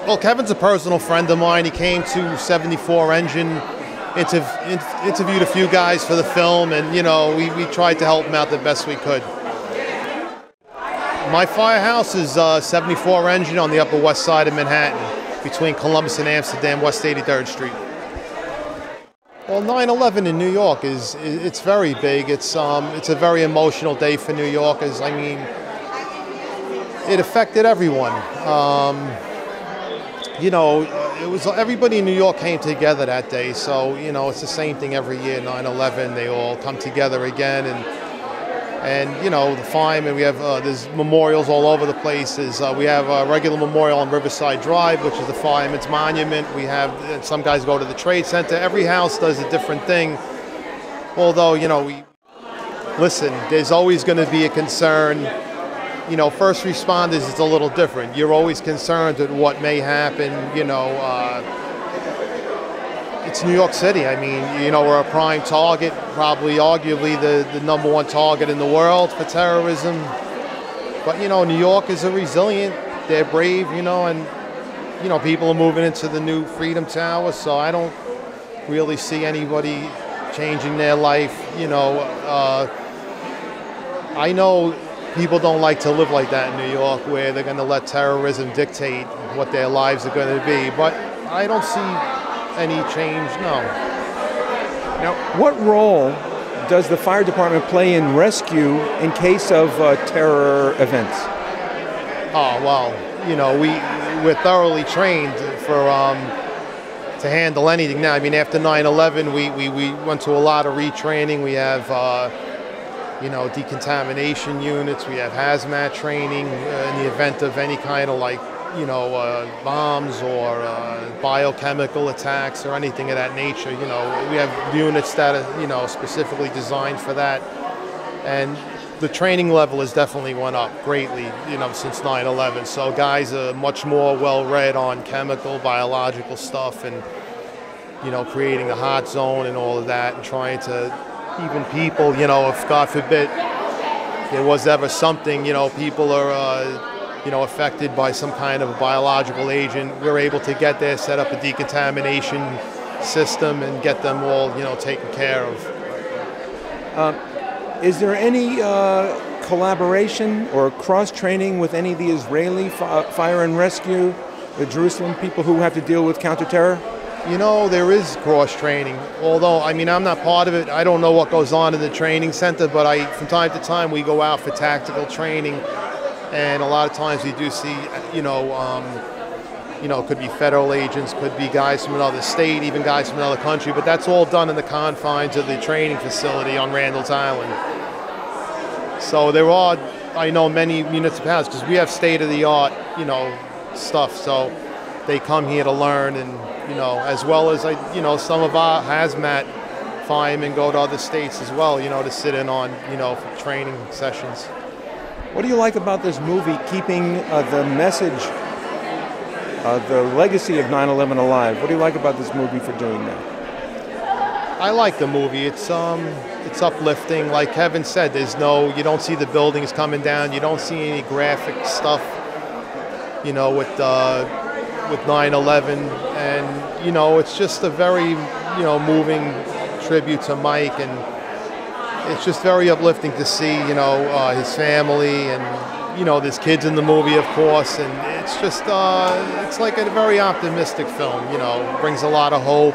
Well, Kevin's a personal friend of mine. He came to 74 Engine, interviewed a few guys for the film, and we tried to help him out the best we could. My firehouse is 74 Engine on the Upper West Side of Manhattan, between Columbus and Amsterdam, West 83rd Street. Well, 9/11 in New York it's very big. It's a very emotional day for New Yorkers. I mean, it affected everyone. It was everybody in New York came together that day. So it's the same thing every year. 9/11, they all come together again, and the firemen. We have there's memorials all over the places. We have a regular memorial on Riverside Drive, which is the Firemen's Monument. We have some guys go to the Trade Center. Every house does a different thing. Although listen, there's always going to be a concern. First responders is a little different. You're always concerned with what may happen. It's New York City. I mean, we're a prime target, probably arguably the #1 target in the world for terrorism. But, New Yorkers are resilient. They're brave, and, people are moving into the new Freedom Tower. So I don't really see anybody changing their life. I know people don't like to live like that in New York, where they're going to let terrorism dictate what their lives are going to be. But I don't see any change, no. Now, what role does the fire department play in rescue in case of terror events? Oh, well, we're thoroughly trained to handle anything now. I mean, after 9/11, we went to a lot of retraining. We have decontamination units. We have hazmat training in the event of any kind of bombs or biochemical attacks or anything of that nature. We have units that are specifically designed for that, and the training level has definitely went up greatly since 9/11. So guys are much more well-read on chemical, biological stuff, and creating a hot zone and all of that, and trying to even people, if God forbid there was ever something, people are, affected by some kind of a biological agent, we're able to get there, set up a decontamination system, and get them all, taken care of. Is there any collaboration or cross-training with any of the Israeli fire and rescue, the Jerusalem people who have to deal with counterterror? There is cross-training, although, I mean, I'm not part of it. I don't know what goes on in the training center, but from time to time, we go out for tactical training, and a lot of times we do see, could be federal agents, could be guys from another state, even guys from another country, but that's all done in the confines of the training facility on Randall's Island. So there are, I know, many municipalities, because we have state-of-the-art, stuff, so they come here to learn, and as well as some of our hazmat firemen go to other states as well, to sit in on, for training sessions. What do you like about this movie, keeping the message, the legacy of 9/11 alive? What do you like about this movie for doing that? I like the movie. It's uplifting. Like Kevin said, you don't see the buildings coming down. You don't see any graphic stuff, with 9/11, and it's just a very moving tribute to Mike, and it's just very uplifting to see his family, and there's kids in the movie, of course, and it's just it's like a very optimistic film. Brings a lot of hope.